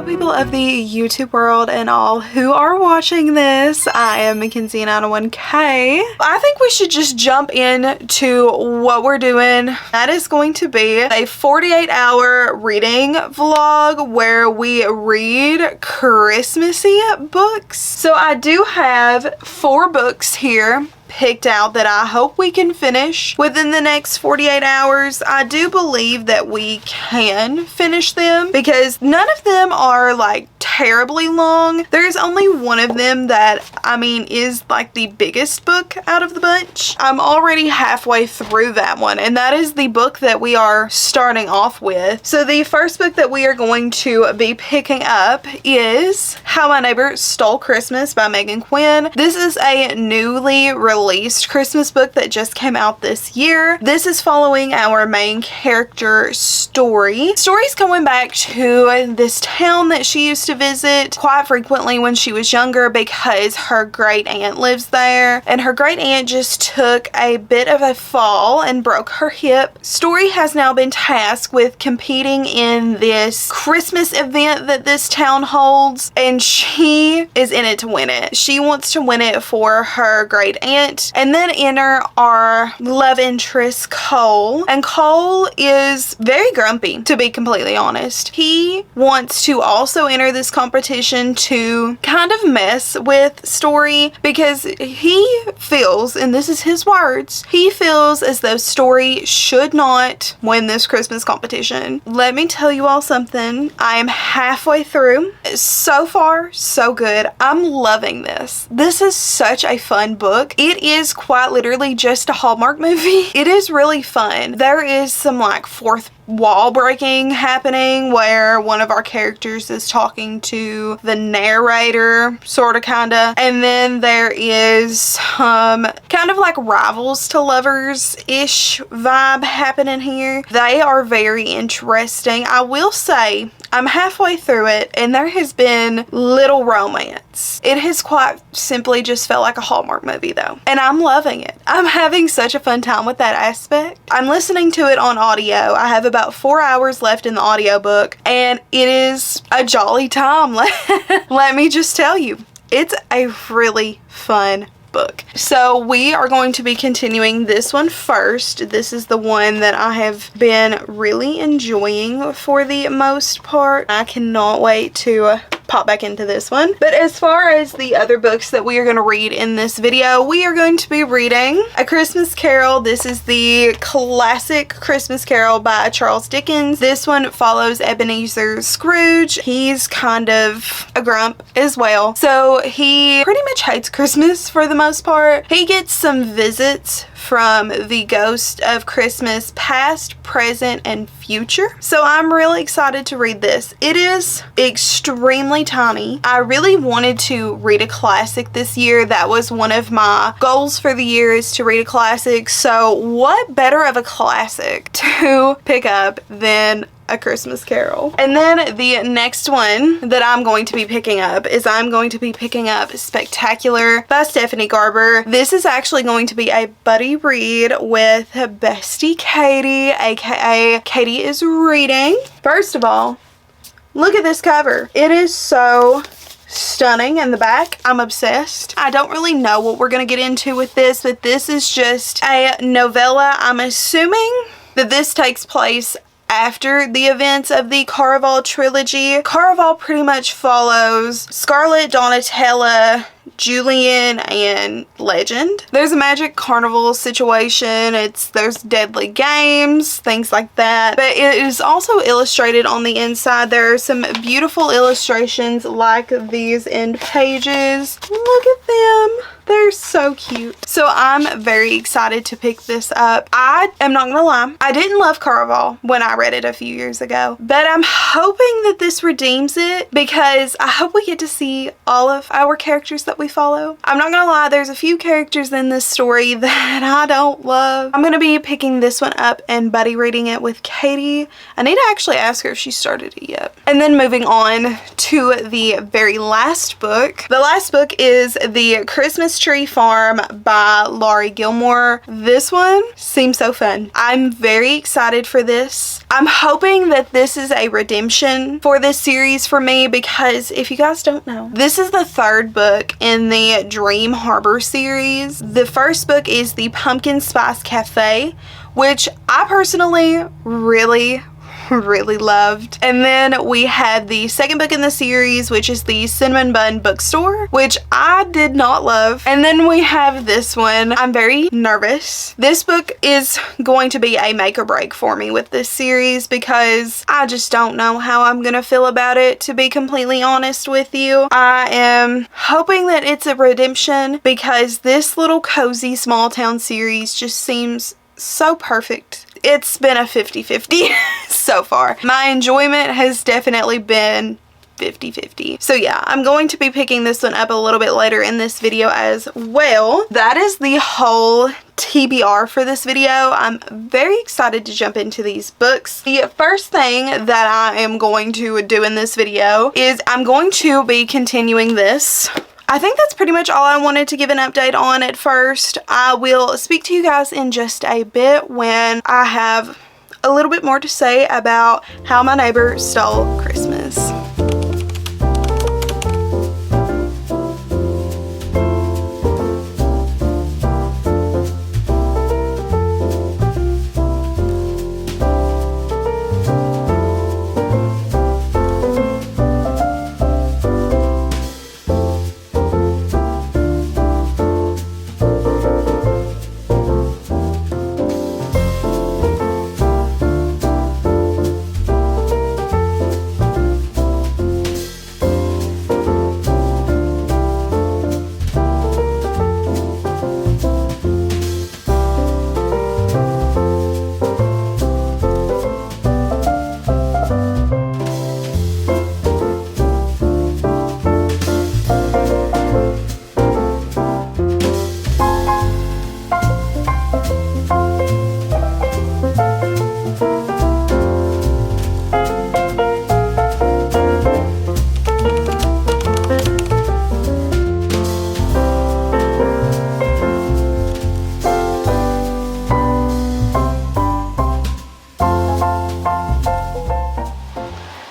people of the YouTube world and all who are watching this. I am Mackenzie 901K. I think we should just jump into what we're doing. That is going to be a 48-hour reading vlog where we read Christmassy books. So I do have 4 books here picked out that I hope we can finish within the next 48 hours. I do believe that we can finish them because none of them are like terribly long. There's only one of them that is like the biggest book out of the bunch. I'm already halfway through that one, and that is the book that we are starting off with. So the first book that we are going to be picking up is How My Neighbor Stole Christmas by Megan Quinn. This is a newly released Christmas book that just came out this year. This is following our main character Story. Story's going back to this town that she used to visit quite frequently when she was younger because her great aunt lives there, and her great aunt just took a bit of a fall and broke her hip. Story has now been tasked with competing in this Christmas event that this town holds, and she is in it to win it. She wants to win it for her great aunt. And then enter our love interest Cole, and Cole is very grumpy, to be completely honest. He wants to also enter this competition to kind of mess with Story because he feels, and this is his words, he feels as though Story should not win this Christmas competition. Let me tell you all something. I am halfway through. So far, so good. I'm loving this. This is such a fun book. It is quite literally just a Hallmark movie. It is really fun. There is some like fourth wall breaking happening where one of our characters is talking to the narrator, sort of, kinda, and then there is kind of like rivals to lovers ish vibe happening here. They are very interesting. I will say I'm halfway through it and there has been little romance. It has quite simply just felt like a Hallmark movie though, and I'm loving it. I'm having such a fun time with that aspect. I'm listening to it on audio. I have about 4 hours left in the audiobook and it is a jolly time. Let me just tell you, it's a really fun book. So we are going to be continuing this one first. This is the one that I have been really enjoying for the most part. I cannot wait to pop back into this one. But as far as the other books that we are going to read in this video, we are going to be reading A Christmas Carol. This is the classic Christmas Carol by Charles Dickens. This one follows Ebenezer Scrooge. He's kind of a grump as well. So he pretty much hates Christmas for the most part. He gets some visits from the ghost of Christmas past, present, and future. So I'm really excited to read this. It is extremely tiny. I really wanted to read a classic this year. That was one of my goals for the year, is to read a classic. So what better of a classic to pick up than A Christmas Carol? And then the next one that I'm going to be picking up is I'm going to be picking up Spectacular by Stephanie Garber. This is actually going to be a buddy read with bestie Katie, aka Katie is Reading. First of all, look at this cover. It is so stunning in the back. I'm obsessed. I don't really know what we're going to get into with this, but this is just a novella. I'm assuming that this takes place after the events of the Caraval trilogy. Caraval pretty much follows Scarlett, Donatella, Julian, and Legend. There's a magic carnival situation. There's deadly games, things like that. But it is also illustrated on the inside. There are some beautiful illustrations like these end pages. Look at them. They're so cute. So I'm very excited to pick this up. I am not gonna lie, I didn't love Caraval when I read it a few years ago, but I'm hoping that this redeems it because I hope we get to see all of our characters that we follow. I'm not gonna lie, there's a few characters in this story that I don't love. I'm gonna be picking this one up and buddy reading it with Katie. I need to actually ask her if she started it yet. And then moving on to the very last book. The last book is The Christmas Christmas Tree Farm by Laurie Gilmore. This one seems so fun. I'm very excited for this. I'm hoping that this is a redemption for this series for me, because if you guys don't know, this is the third book in the Dream Harbor series. The first book is the Pumpkin Spice Cafe, which I personally really loved. And then we have the second book in the series, which is the Cinnamon Bun Bookstore, which I did not love. And then we have this one. I'm very nervous. This book is going to be a make or break for me with this series, because I just don't know how I'm gonna feel about it, to be completely honest with you. I am hoping that it's a redemption, because this little cozy small town series just seems so perfect. It's been a 50-50 so far. My enjoyment has definitely been 50-50. So yeah, I'm going to be picking this one up a little bit later in this video as well. That is the whole TBR for this video. I'm very excited to jump into these books. The first thing that I am going to do in this video is I'm going to be continuing this. I think that's pretty much all I wanted to give an update on at first. I will speak to you guys in just a bit when I have a little bit more to say about How My Neighbor Stole Christmas.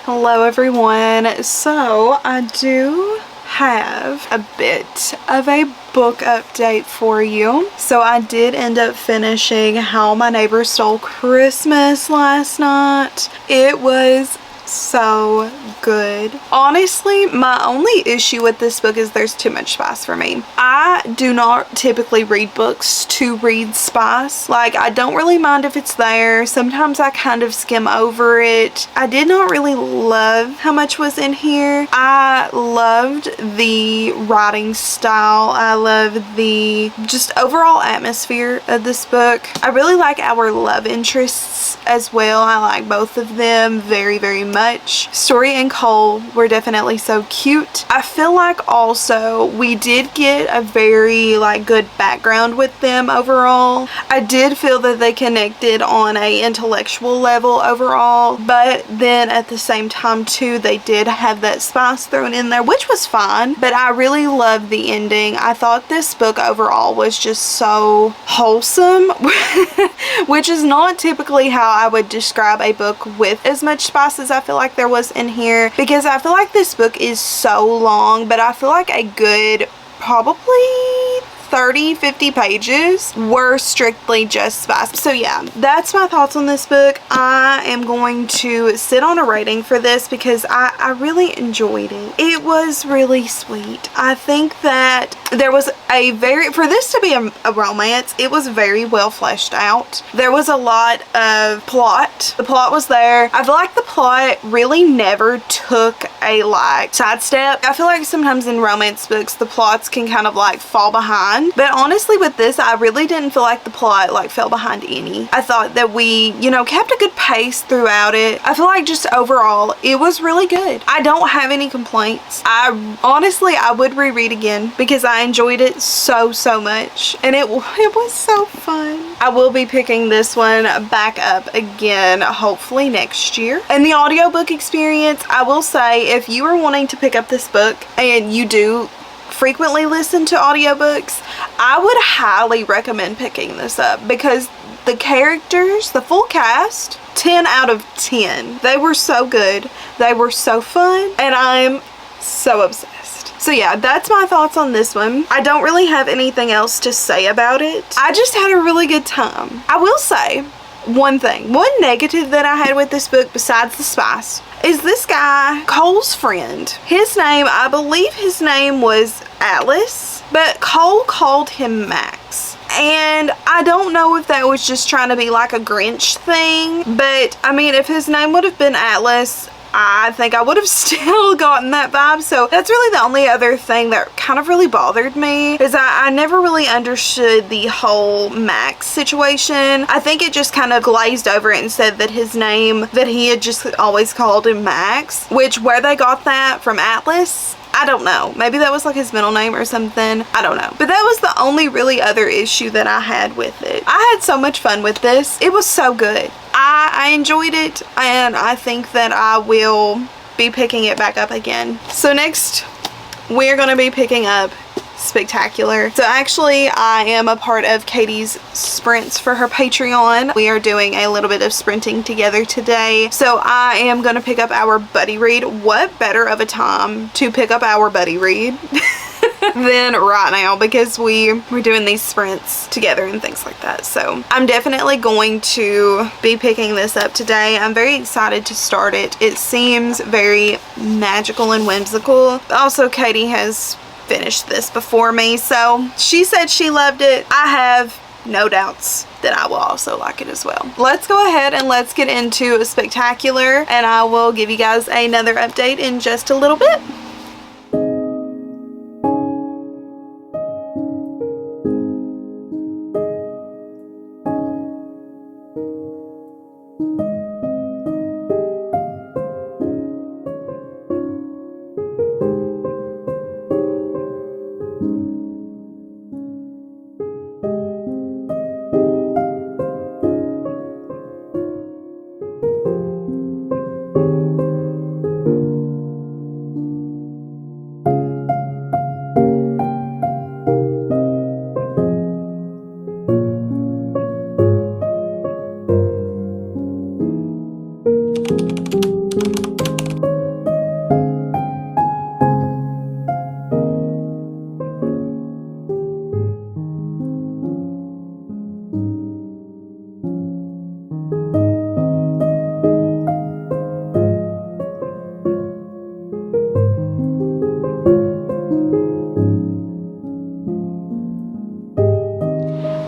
Hello everyone. So I do have a bit of a book update for you. So I did end up finishing How My Neighbor Stole Christmas last night. It was so good. Honestly, my only issue with this book is there's too much spice for me. I do not typically read books to read spice. Like, I don't really mind if it's there. Sometimes I kind of skim over it. I did not really love how much was in here. I loved the writing style. I love the just overall atmosphere of this book. I really like our love interests as well. I like both of them very much. Story and Cole were definitely so cute. I feel like also we did get a very good background with them overall. I did feel that they connected on a intellectual level overall, but then at the same time too, they did have that spice thrown in there, which was fine, but I really loved the ending. I thought this book overall was just so wholesome, which is not typically how I would describe a book with as much spice as I feel like there was in here, because I feel like this book is so long, but I feel like a good probably 30-50 pages were strictly just spice. So yeah, that's my thoughts on this book. I am going to sit on a rating for this because I really enjoyed it. It was really sweet. I think that there was a for this to be a romance, it was very well fleshed out. There was a lot of plot. The plot was there. I feel like the plot really never took a sidestep. I feel like sometimes in romance books the plots can kind of fall behind. But honestly with this, I really didn't feel like the plot fell behind any. I thought that we, kept a good pace throughout it. I feel like just overall, it was really good. I don't have any complaints. I would reread again because I enjoyed it so much. And it was so fun. I will be picking this one back up again, hopefully next year. And the audiobook experience, I will say, if you are wanting to pick up this book and you do frequently listen to audiobooks, I would highly recommend picking this up because the characters, the full cast, 10 out of 10. They were so good. They were so fun, and I'm so obsessed. So yeah, that's my thoughts on this one. I don't really have anything else to say about it. I just had a really good time. I will say one thing. One negative that I had with this book besides the spice is this guy, Cole's friend. His name, I believe his name was Atlas, but Cole called him Max. And I don't know if that was just trying to be like a Grinch thing, but I mean, if his name would have been Atlas, I think I would have still gotten that vibe. So that's really the only other thing that kind of really bothered me, is I never really understood the whole Max situation. I think it just kind of glazed over it and said that his name, that he had just always called him Max, which where they got that from Atlas, I don't know. Maybe that was like his middle name or something. I don't know. But that was the only really other issue that I had with it. I had so much fun with this. It was so good. I enjoyed it, and I think that I will be picking it back up again. So next, we're going to be picking up Spectacular. So actually, I am a part of Katie's sprints for her Patreon. We are doing a little bit of sprinting together today. So I am going to pick up our buddy read. What better of a time to pick up our buddy read than right now, because we're doing these sprints together and things like that. So I'm definitely going to be picking this up today. I'm very excited to start it. It seems very magical and whimsical. Also, Katie has finished this before me, so she said she loved it. I have no doubts that I will also like it as well. Let's go ahead and let's get into Spectacular, and I will give you guys another update in just a little bit.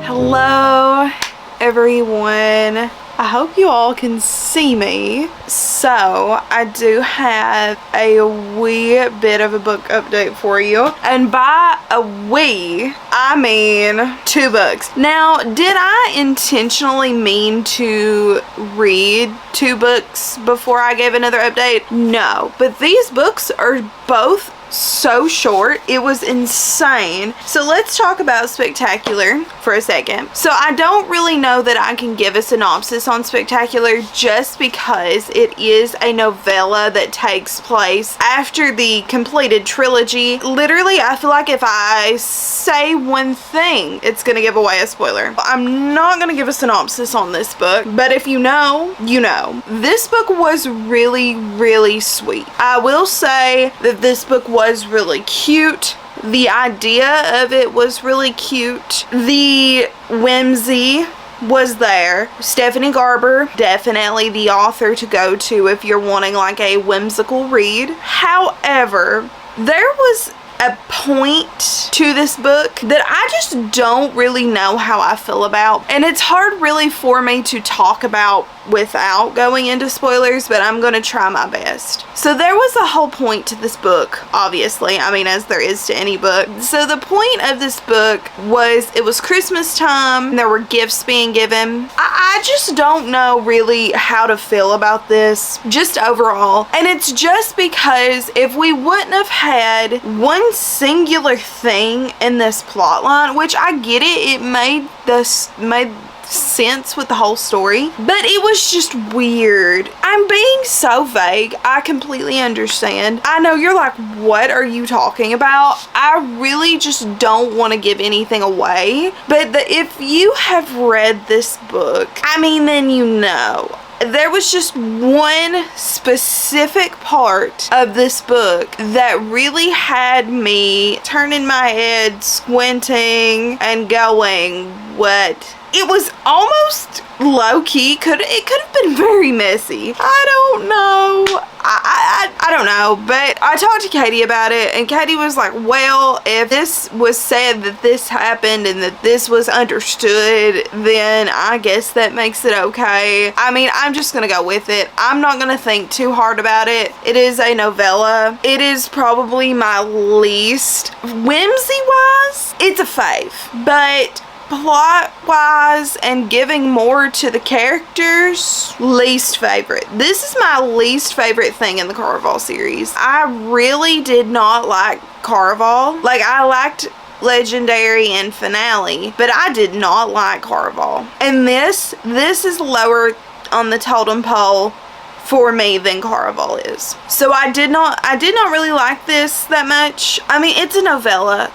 Hello everyone, I hope you all can see me. So I do have a wee bit of a book update for you, and by a wee I mean 2 books. Now, did I intentionally mean to read 2 books before I gave another update? No, but these books are both so short. It was insane. So let's talk about Spectacular for a second. So I don't really know that I can give a synopsis on Spectacular, just because it is a novella that takes place after the completed trilogy. Literally, I feel like if I say one thing, it's gonna give away a spoiler. I'm not gonna give a synopsis on this book, but if you know, you know. This book was really, really sweet. I will say that this book was really cute. The idea of it was really cute. The whimsy was there. Stephanie Garber, definitely the author to go to if you're wanting like a whimsical read. However, there was a point to this book that I just don't really know how I feel about, and it's hard really for me to talk about without going into spoilers, but I'm gonna try my best. So there was a whole point to this book, obviously. I mean, as there is to any book. So the point of this book was, it was Christmas time, and there were gifts being given. I just don't know really how to feel about this, just overall. And it's just because if we wouldn't have had one singular thing in this plot line, which I get it, it made sense with the whole story, but it was just weird. I'm being so vague. I completely understand. I know you're like, what are you talking about? I really just don't want to give anything away, but if you have read this book, I mean, then you know. There was just one specific part of this book that really had me turning my head, squinting, and going, what? It was almost low-key. It could have been very messy. I don't know. I don't know, but I talked to Katie about it, and Katie was like, well, if this was said that this happened and that this was understood, then I guess that makes it okay. I mean, I'm just gonna go with it. I'm not gonna think too hard about it. It is a novella. It is probably my least, whimsy-wise, it's a fave, but plot-wise and giving more to the characters, least favorite. This is my least favorite thing in the Caraval series. I really did not like Caraval. Like, I liked Legendary and Finale, but I did not like Caraval. And this is lower on the totem pole for me than Caraval is. So I did not really like this that much. I mean, it's a novella.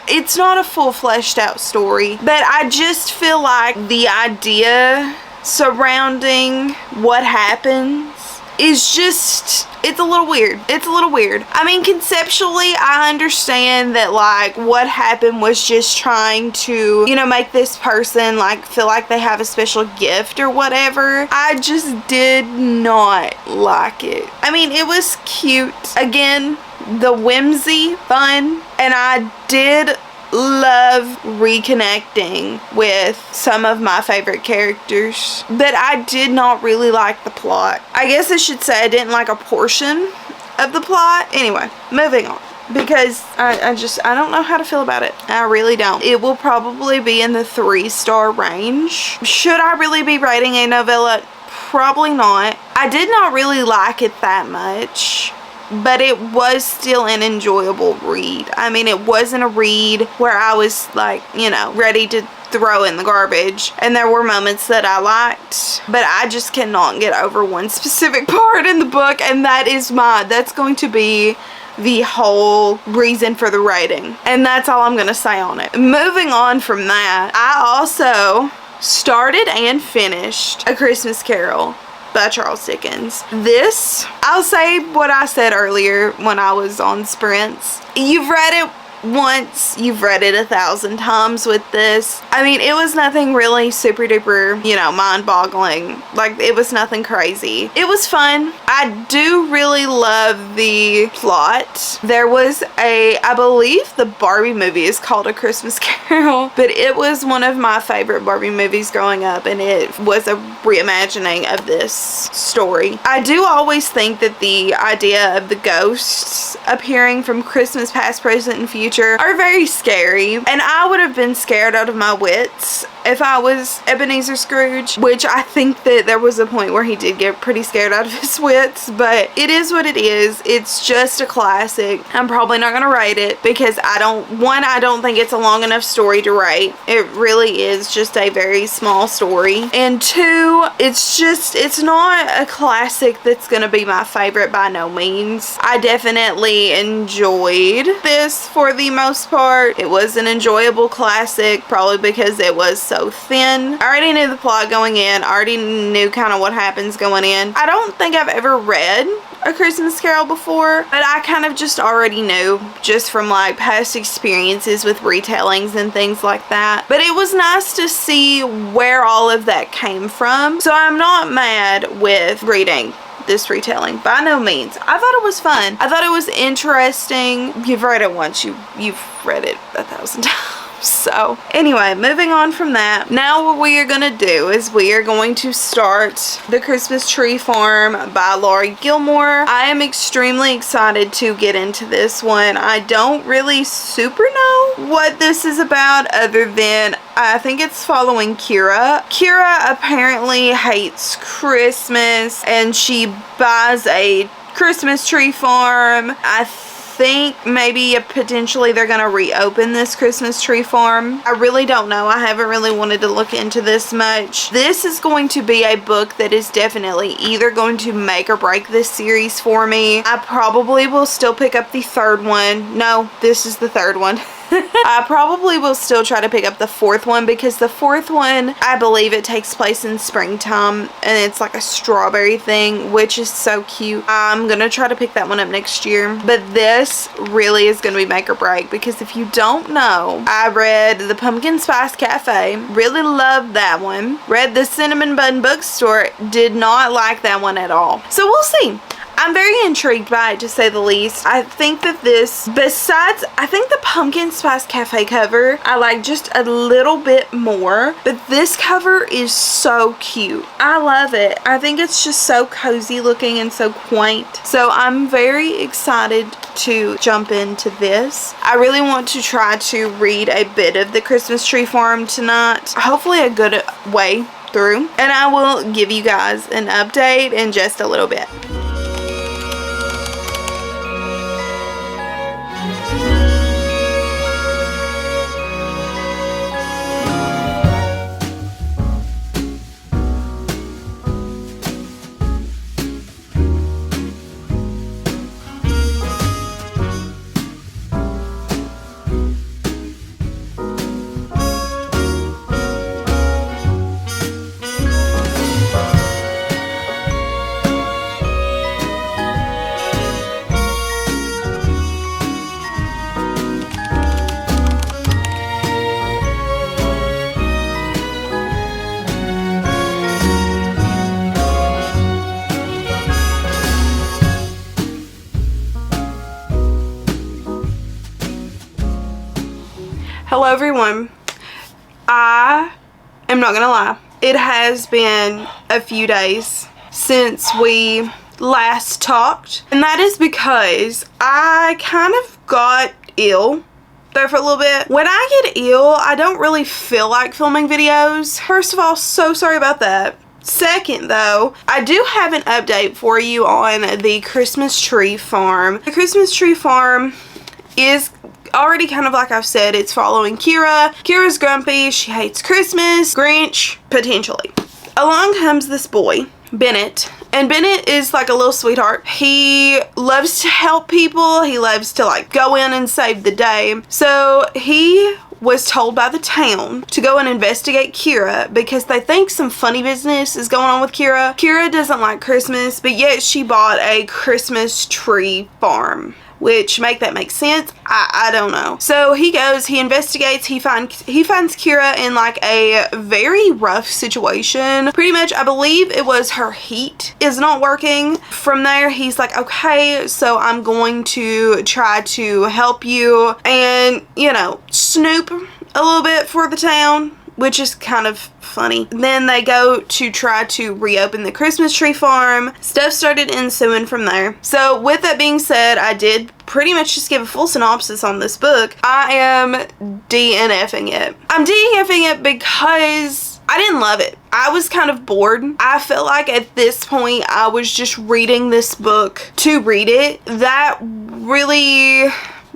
It's not a full fleshed out story, but I just feel like the idea surrounding what happens is just, it's a little weird. It's a little weird. I mean, conceptually, I understand that, like, what happened was just trying to, you know, make this person, like, feel like they have a special gift or whatever. I just did not like it. I mean, it was cute. Again, the whimsy, fun, and I did love reconnecting with some of my favorite characters, but I did not really like the plot. I guess I should say I didn't like a portion of the plot. Anyway, moving on, because I don't know how to feel about it. I really don't. It will probably be in the 3-star range. Should I really be rating a novella? Probably not. I did not really like it that much, but it was still an enjoyable read. I mean, it wasn't a read where I was, like, you know, ready to throw in the garbage. And there were moments that I liked, but I just cannot get over one specific part in the book, and that's going to be the whole reason for the rating. And that's all I'm gonna say on it. Moving on from that, I also started and finished A Christmas Carol by Charles Dickens. This, I'll say what I said earlier when I was on sprints. You've read it once, you've read it 1,000 times with this. I mean, it was nothing really super duper, you know, mind-boggling. Like, it was nothing crazy. It was fun. I do really love the plot. There was I believe the Barbie movie is called A Christmas Carol, but it was one of my favorite Barbie movies growing up, and it was a reimagining of this story. I do always think that the idea of the ghosts appearing from Christmas past, present, and future are very scary, and I would have been scared out of my wits if I was Ebenezer Scrooge, which I think that there was a point where he did get pretty scared out of his wits, but it is what it is. It's just a classic. I'm probably not going to rate it because I don't think it's a long enough story to rate. It really is just a very small story, and 2, it's not a classic that's going to be my favorite by no means. I definitely enjoyed this for the most part. It was an enjoyable classic, probably because it was so thin. I already knew the plot going in. I already knew kind of what happens going in. I don't think I've ever read A Christmas Carol before, but I kind of just already knew just from like past experiences with retellings and things like that. But it was nice to see where all of that came from. So I'm not mad with reading this retelling, by no means. I thought it was fun. I thought it was interesting. You've read it once, you've read it 1,000 times. So anyway, moving on from that, now what we are going to do is we are going to start The Christmas Tree Farm by Laurie Gilmore. I am extremely excited to get into this one. I don't really super know what this is about, other than I think it's following Kira. Kira apparently hates Christmas, and she buys a Christmas tree farm. I think maybe potentially they're going to reopen this Christmas tree farm. I really don't know. I haven't really wanted to look into this much. This is going to be a book that is definitely either going to make or break this series for me. I probably will still pick up the third one. No, this is the third one. I probably will still try to pick up the fourth one, because the fourth one, I believe it takes place in springtime, and it's like a strawberry thing, which is so cute. I'm gonna try to pick that one up next year, but this really is gonna be make or break, because if you don't know, I read The Pumpkin Spice Cafe, really loved that one. Read The Cinnamon Bun Bookstore, did not like that one at all. So we'll see. I'm very intrigued by it, to say the least. I think that this, besides, I think the Pumpkin Spice Cafe cover, I like just a little bit more. But this cover is so cute. I love it. I think it's just so cozy looking and so quaint. So I'm very excited to jump into this. I really want to try to read a bit of The Christmas Tree Farm tonight. Hopefully a good way through. And I will give you guys an update in just a little bit. Hello everyone. I am not gonna lie. It has been a few days since we last talked, and that is because I kind of got ill there for a little bit. When I get ill, I don't really feel like filming videos. First of all, so sorry about that. Second though, I do have an update for you on the Christmas Tree Farm. The Christmas Tree Farm is already kind of, like I've said, it's following Kira. Kira's grumpy, she hates Christmas, Grinch, potentially. Along comes this boy, Bennett, and Bennett is like a little sweetheart. He loves to help people, he loves to like go in and save the day. So he was told by the town to go and investigate Kira because they think some funny business is going on with Kira. Kira doesn't like Christmas, but yet she bought a Christmas tree farm, which make sense. I don't know. So he goes, he investigates, he finds Kira in like a very rough situation. Pretty much, I believe it was her heat is not working. From there, he's like, okay, so I'm going to try to help you and, you know, snoop a little bit for the town, which is kind of funny. Then they go to try to reopen the Christmas Tree Farm. Stuff started ensuing from there. So with that being said, I did pretty much just give a full synopsis on this book. I am DNFing it. I'm DNFing it because I didn't love it. I was kind of bored. I felt like at this point I was just reading this book to read it. That really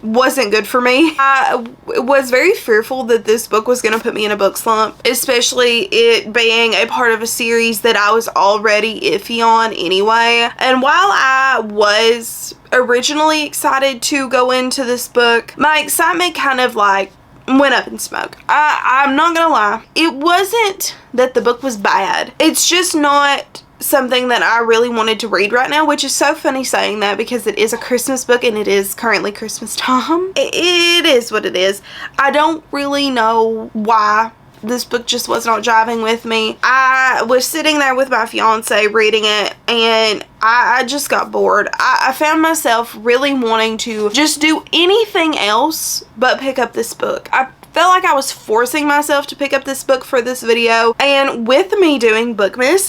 wasn't good for me. I was very fearful that this book was going to put me in a book slump, especially it being a part of a series that I was already iffy on anyway. And while I was originally excited to go into this book, my excitement kind of like went up in smoke. I'm not gonna lie. It wasn't that the book was bad. It's just not something that I really wanted to read right now, which is so funny saying that because it is a Christmas book and it is currently Christmas time. It is what it is. I don't really know why this book just was not jiving with me. I was sitting there with my fiance reading it and I just got bored. I found myself really wanting to just do anything else but pick up this book. I felt like I was forcing myself to pick up this book for this video, and with me doing Bookmas,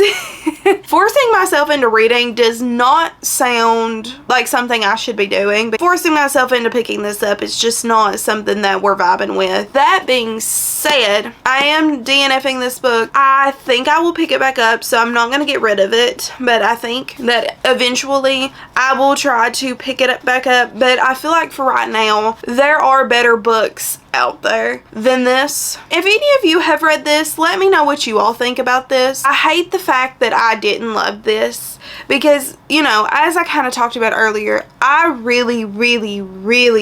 forcing myself into reading does not sound like something I should be doing, but forcing myself into picking this up is just not something that we're vibing with. That being said, I am DNFing this book. I think I will pick it back up, so I'm not going to get rid of it, but I think that eventually I will try to pick it back up. But I feel like for right now, there are better books out there than this. If any of you have read this, let me know what you all think about this. I hate the fact that I didn't love this because, you know, as I kind of talked about earlier, I really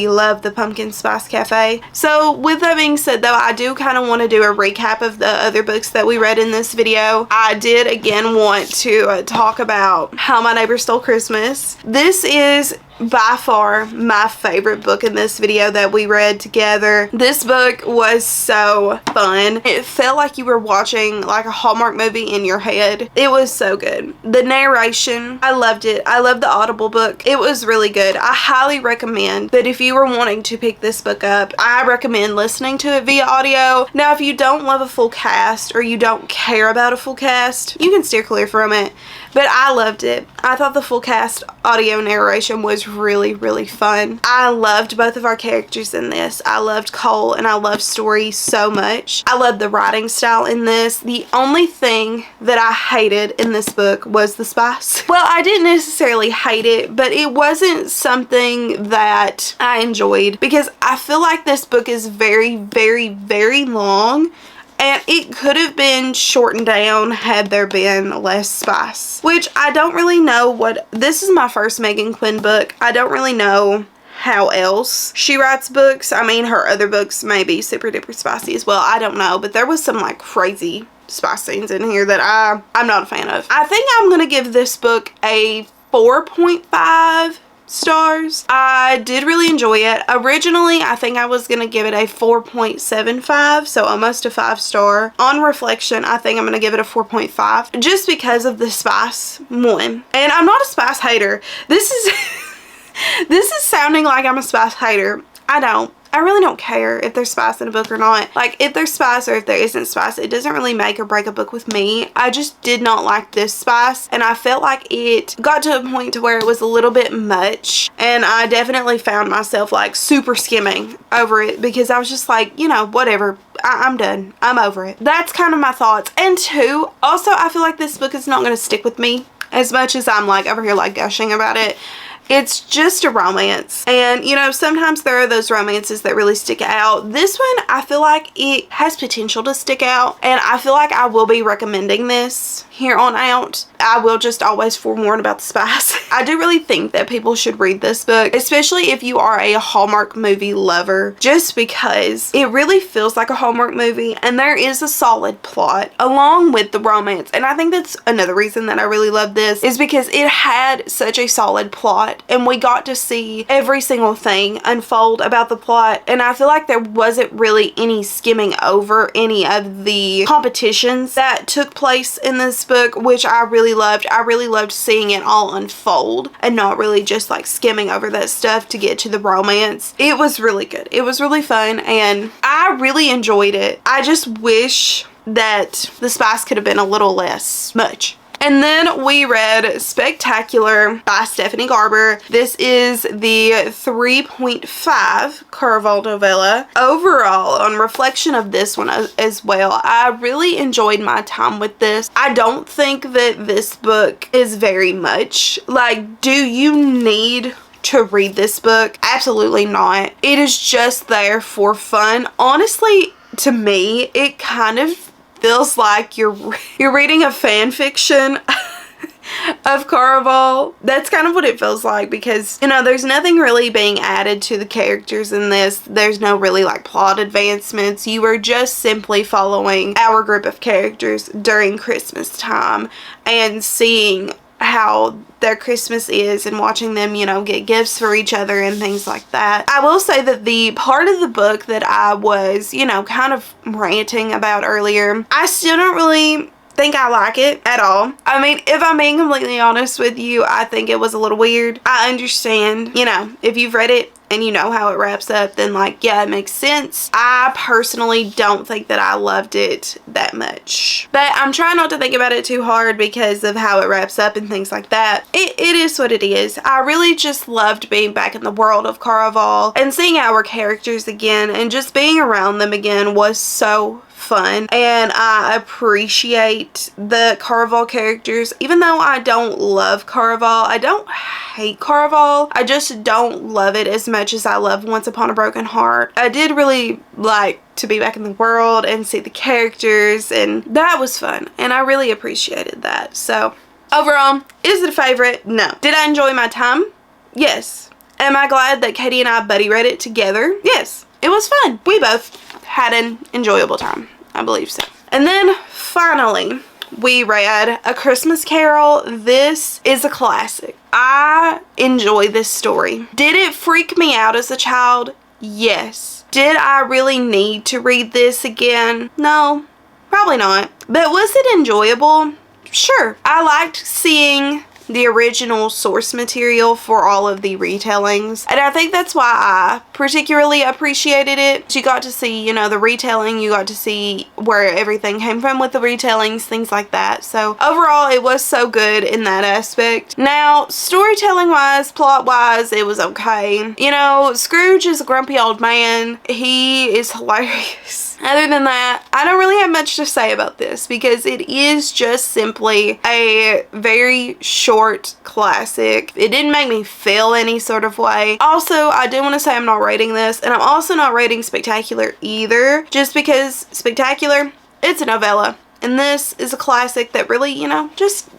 love the Pumpkin Spice Cafe. So with that being said though, I do kind of want to do a recap of the other books that we read in this video. I did again want to talk about How My Neighbor Stole Christmas. This is by far my favorite book in this video that we read together. This book was so fun. It felt like you were watching like a Hallmark movie in your head. It was so good. The narration, I loved it. I loved the Audible book. It was really good. I highly recommend that if you were wanting to pick this book up, I recommend listening to it via audio. Now, if you don't love a full cast or you don't care about a full cast, you can steer clear from it. But I loved it. I thought the full cast audio narration was really fun. I loved both of our characters in this. I loved Cole and I loved Story so much. I loved the writing style in this. The only thing that I hated in this book was the spice. Well, I didn't necessarily hate it, but it wasn't something that I enjoyed because I feel like this book is very long. And it could have been shortened down had there been less spice. Which I don't really know what... This is my first Megan Quinn book. I don't really know how else she writes books. I mean, her other books may be super duper spicy as well. I don't know. But there was some like crazy spice scenes in here that I'm not a fan of. I think I'm going to give this book a 4.5 stars. I did really enjoy it. Originally, I think I was going to give it a 4.75, so almost a 5-star. On reflection, I think I'm going to give it a 4.5 just because of the spice one. And I'm not a spice hater. This is this is sounding like I'm a spice hater. I really don't care if there's spice in a book or not. Like, if there's spice or if there isn't spice, it doesn't really make or break a book with me. I just did not like this spice, and I felt like it got to a point to where it was a little bit much, and I definitely found myself like super skimming over it because I was just like, you know, whatever. I'm done. I'm over it. That's kind of my thoughts. And two, also I feel like this book is not going to stick with me as much as I'm like over here like gushing about it. It's just a romance, and you know, sometimes there are those romances that really stick out. This one, I feel like it has potential to stick out, and I feel like I will be recommending this here on out. I will just always forewarn about the spice. I do really think that people should read this book, especially if you are a Hallmark movie lover, just because it really feels like a Hallmark movie, and there is a solid plot along with the romance. And I think that's another reason that I really love this, is because it had such a solid plot, and we got to see every single thing unfold about the plot. And I feel like there wasn't really any skimming over any of the competitions that took place in this book, which I really loved. I really loved seeing it all unfold and not really just like skimming over that stuff to get to the romance. It was really good. It was really fun, and I really enjoyed it. I just wish that the spice could have been a little less much. And then we read Spectacular by Stephanie Garber. This is the 3.5 Caraval novella. Overall, on reflection of this one as well, I really enjoyed my time with this. I don't think that this book is very much. Like, do you need to read this book? Absolutely not. It is just there for fun. Honestly, to me, it kind of feels like you're reading a fan fiction of Caraval. That's kind of what it feels like, because you know, there's nothing really being added to the characters in this. There's no really like plot advancements. You are just simply following our group of characters during Christmas time and seeing how their Christmas is and watching them, you know, get gifts for each other and things like that. I will say that the part of the book that I was, you know, kind of ranting about earlier, I still don't really think I like it at all. I mean, if I'm being completely honest with you, I think it was a little weird. I understand, you know, if you've read it and you know how it wraps up, then like, yeah, it makes sense. I personally don't think that I loved it that much, but I'm trying not to think about it too hard because of how it wraps up and things like that. It is what it is. I really just loved being back in the world of Caraval and seeing our characters again, and just being around them again was so fun, and I appreciate the Caraval characters. Even though I don't love Caraval, I don't hate Caraval, I just don't love it as much as I love Once Upon a Broken Heart. I did really like to be back in the world and see the characters, and that was fun, and I really appreciated that. So overall, is it a favorite? No. Did I enjoy my time? Yes. Am I glad that Katie and I buddy read it together? Yes. It was fun. We both had an enjoyable time. I believe so. And then finally, we read A Christmas Carol. This is a classic. I enjoy this story. Did it freak me out as a child? Yes. Did I really need to read this again? No, probably not. But was it enjoyable? Sure. I liked seeing the original source material for all of the retellings, and I think that's why I particularly appreciated it. You got to see, you know, the retelling, you got to see where everything came from with the retellings, things like that. So overall, it was so good in that aspect. Now, storytelling wise, plot wise, it was okay. You know, Scrooge is a grumpy old man. He is hilarious. Other than that, I don't really have much to say about this because it is just simply a very short classic. It didn't make me feel any sort of way. Also, I do want to say I'm not rating this, and I'm also not rating Spectacular either, just because Spectacular, it's a novella, and this is a classic that really, you know, just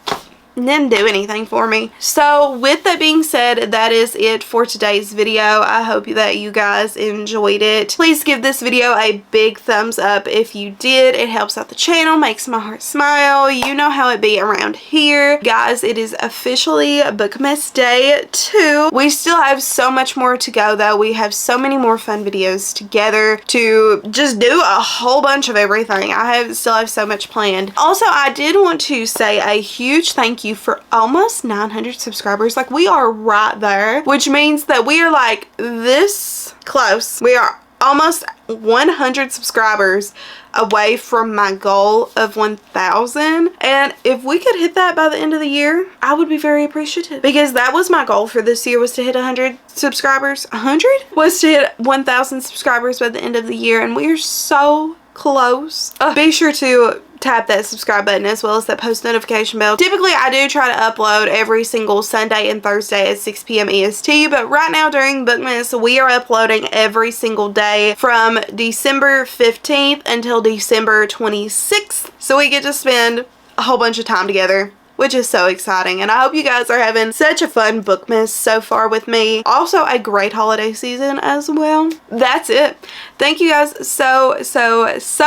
didn't do anything for me. So with that being said, that is it for today's video. I hope that you guys enjoyed it. Please give this video a big thumbs up if you did. It helps out the channel, makes my heart smile. You know how it be around here. Guys, it is officially Bookmas Day 2. We still have so much more to go though. We have so many more fun videos together to just do a whole bunch of everything. I still have so much planned. Also, I did want to say a huge thank you for almost 900 subscribers. Like, we are right there, which means that we are like this close. We are almost 100 subscribers away from my goal of 1,000, and if we could hit that by the end of the year, I would be very appreciative, because that was my goal for this year, was to hit 100 subscribers. 100 was to hit 1,000 subscribers by the end of the year, and we are so close. Be sure to tap that subscribe button as well as that post notification bell. Typically, I do try to upload every single Sunday and Thursday at 6 p.m. EST, but right now during Bookmas, we are uploading every single day from December 15th until December 26th. So we get to spend a whole bunch of time together, which is so exciting, and I hope you guys are having such a fun Bookmas so far with me. Also, a great holiday season as well. That's it. Thank you guys so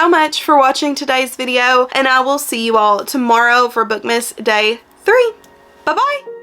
much for watching today's video, and I will see you all tomorrow for Bookmas Day 3. Bye-bye!